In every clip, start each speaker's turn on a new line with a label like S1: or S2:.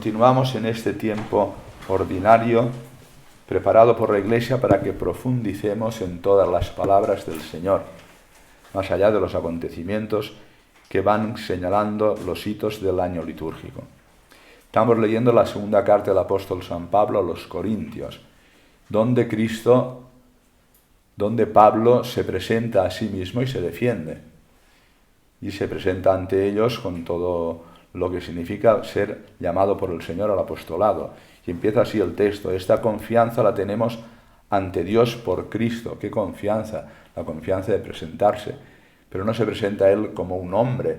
S1: Continuamos en este tiempo ordinario preparado por la Iglesia para que profundicemos en todas las palabras del Señor, más allá de los acontecimientos que van señalando los hitos del año litúrgico. Estamos leyendo la segunda carta del apóstol San Pablo a los Corintios, donde Pablo se presenta a sí mismo y se defiende. Y se presenta ante ellos con todo lo que significa ser llamado por el Señor al apostolado. Y empieza así el texto: esta confianza la tenemos ante Dios por Cristo. ¿Qué confianza? La confianza de presentarse. Pero no se presenta a Él como un hombre,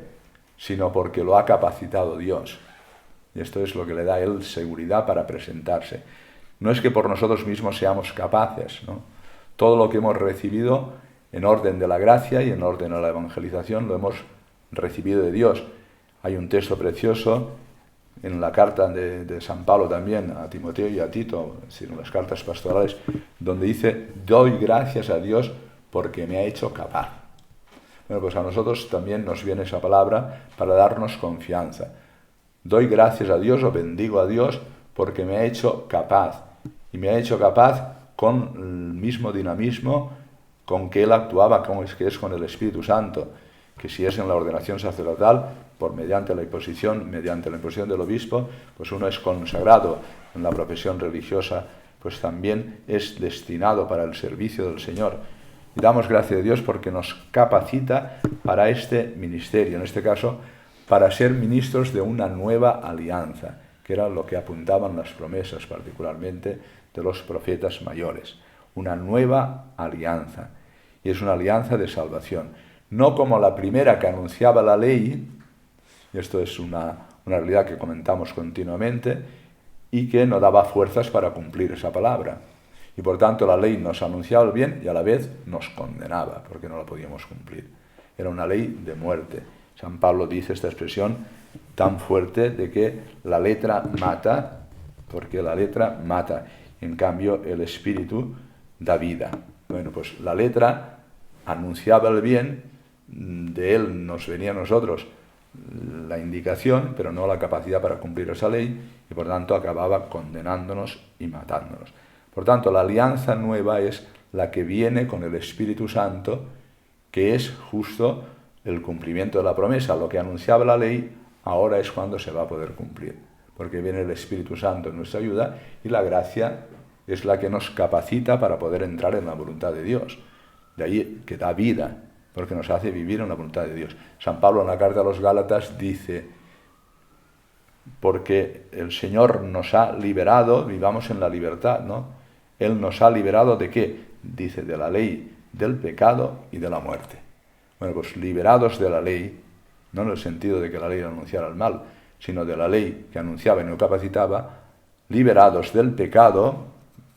S1: sino porque lo ha capacitado Dios. Y esto es lo que le da a Él seguridad para presentarse. No es que por nosotros mismos seamos capaces, ¿no? Todo lo que hemos recibido en orden de la gracia y en orden de la evangelización lo hemos recibido de Dios. Hay un texto precioso en la carta de San Pablo también a Timoteo y a Tito, es decir, en las cartas pastorales, donde dice: doy gracias a Dios porque me ha hecho capaz. Bueno, pues a nosotros también nos viene esa palabra para darnos confianza. Doy gracias a Dios o bendigo a Dios porque me ha hecho capaz. Y me ha hecho capaz con el mismo dinamismo con que Él actuaba, que es con el Espíritu Santo, que si es en la ordenación sacerdotal, mediante la imposición del obispo, pues uno es consagrado. En la profesión religiosa, pues también es destinado para el servicio del Señor. Y damos gracias a Dios porque nos capacita para este ministerio, en este caso, para ser ministros de una nueva alianza, que era lo que apuntaban las promesas, particularmente de los profetas mayores. Una nueva alianza. Y es una alianza de salvación. No como la primera que anunciaba la ley, y esto es una realidad que comentamos continuamente, y que no daba fuerzas para cumplir esa palabra. Y por tanto la ley nos anunciaba el bien y a la vez nos condenaba, porque no la podíamos cumplir. Era una ley de muerte. San Pablo dice esta expresión tan fuerte de que la letra mata, porque la letra mata. En cambio, el Espíritu da vida. Bueno, pues la letra anunciaba el bien, de él nos venía a nosotros la indicación, pero no la capacidad para cumplir esa ley, y por tanto acababa condenándonos y matándonos. Por tanto, la alianza nueva es la que viene con el Espíritu Santo, que es justo el cumplimiento de la promesa. Lo que anunciaba la ley ahora es cuando se va a poder cumplir, porque viene el Espíritu Santo en nuestra ayuda y la gracia es la que nos capacita para poder entrar en la voluntad de Dios. De ahí que da vida, porque nos hace vivir en la voluntad de Dios. San Pablo en la carta a los Gálatas dice: porque el Señor nos ha liberado, vivamos en la libertad, ¿no? Él nos ha liberado ¿de qué? Dice: de la ley, del pecado y de la muerte. Bueno, pues liberados de la ley, no en el sentido de que la ley anunciara el mal, sino de la ley que anunciaba y no capacitaba, liberados del pecado,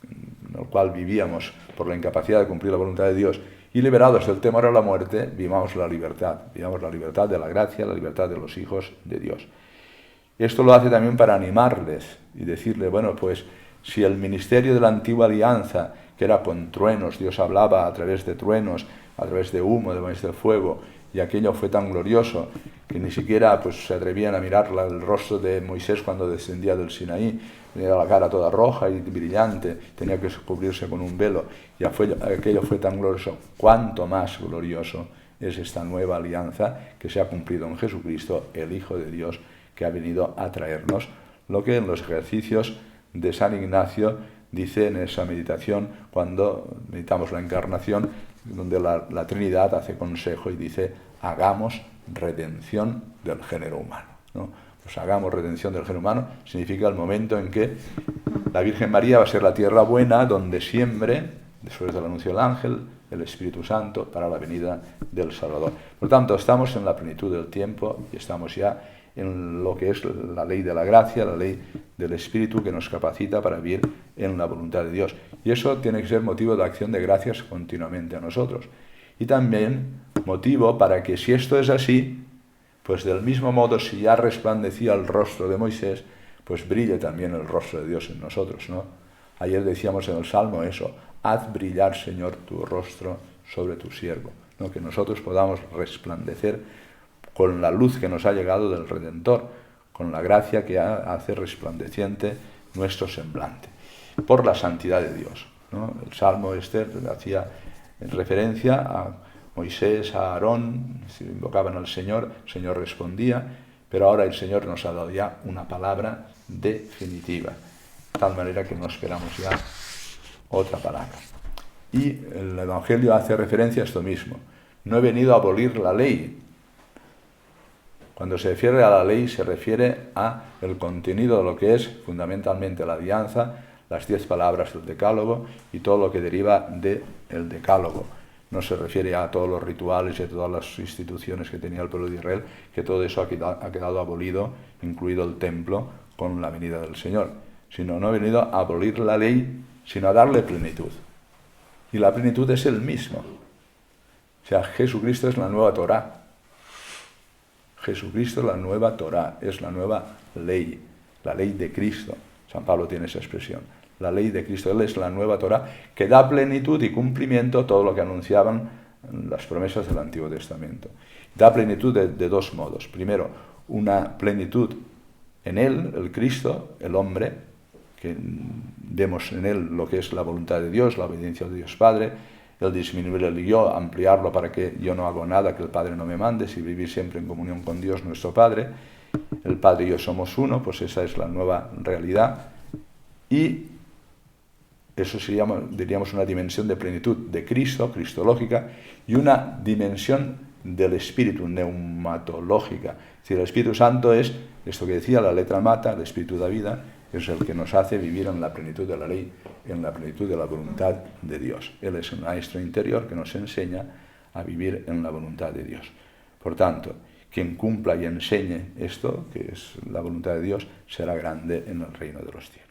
S1: en el cual vivíamos por la incapacidad de cumplir la voluntad de Dios, y liberados del temor a la muerte, vivamos la libertad de la gracia, la libertad de los hijos de Dios. Esto lo hace también para animarles y decirle: bueno, pues si el ministerio de la antigua alianza, que era con truenos, Dios hablaba a través de truenos, a través de humo, de fuego, y aquello fue tan glorioso que ni siquiera pues se atrevían a mirar el rostro de Moisés cuando descendía del Sinaí, tenía la cara toda roja y brillante, tenía que cubrirse con un velo, y aquello fue tan glorioso. Cuánto más glorioso es esta nueva alianza que se ha cumplido en Jesucristo, el Hijo de Dios, que ha venido a traernos lo que en los ejercicios de San Ignacio dice en esa meditación, cuando meditamos la encarnación, donde la Trinidad hace consejo y dice: hagamos redención del género humano, ¿no? Pues hagamos redención del género humano significa el momento en que la Virgen María va a ser la tierra buena, donde siembre, después del anuncio del ángel, el Espíritu Santo para la venida del Salvador. Por tanto, estamos en la plenitud del tiempo y estamos ya en lo que es la ley de la gracia, la ley del Espíritu que nos capacita para vivir en la voluntad de Dios. Y eso tiene que ser motivo de acción de gracias continuamente a nosotros. Y también motivo para que, si esto es así, pues del mismo modo, si ya resplandecía el rostro de Moisés, pues brille también el rostro de Dios en nosotros, ¿no? Ayer decíamos en el Salmo eso: haz brillar, Señor, tu rostro sobre tu siervo, ¿no? Que nosotros podamos resplandecer con la luz que nos ha llegado del Redentor, con la gracia que hace resplandeciente nuestro semblante, por la santidad de Dios, ¿no? El Salmo hacía referencia a Moisés, a Aarón, si invocaban al Señor, el Señor respondía, pero ahora el Señor nos ha dado ya una palabra definitiva, de tal manera que no esperamos ya otra palabra. Y el Evangelio hace referencia a esto mismo. No he venido a abolir la ley. Cuando se refiere a la ley, se refiere a el contenido de lo que es fundamentalmente la alianza, las 10 palabras del Decálogo y todo lo que deriva del Decálogo. No se refiere a todos los rituales y a todas las instituciones que tenía el pueblo de Israel, que todo eso ha quedado abolido, incluido el templo, con la venida del Señor. Sino no he venido a abolir la ley, sino a darle plenitud. Y la plenitud es el mismo. O sea, Jesucristo es la nueva Torá. Jesucristo es la nueva Torá, es la nueva ley, la ley de Cristo. San Pablo tiene esa expresión. La ley de Cristo, Él es la nueva Torá, que da plenitud y cumplimiento a todo lo que anunciaban las promesas del Antiguo Testamento. Da plenitud de dos modos. Primero, una plenitud en Él, el Cristo, el hombre, que vemos en Él lo que es la voluntad de Dios, la obediencia de Dios Padre, el disminuir el yo, ampliarlo para que yo no hago nada que el Padre no me mande, si vivir siempre en comunión con Dios nuestro Padre. El Padre y yo somos uno, pues esa es la nueva realidad. Y eso se llama, diríamos, una dimensión de plenitud de Cristo, cristológica, y una dimensión del Espíritu, neumatológica. Es decir, el Espíritu Santo es, esto que decía, la letra mata, el Espíritu da vida, es el que nos hace vivir en la plenitud de la ley, en la plenitud de la voluntad de Dios. Él es un maestro interior que nos enseña a vivir en la voluntad de Dios. Por tanto, quien cumpla y enseñe esto, que es la voluntad de Dios, será grande en el reino de los cielos.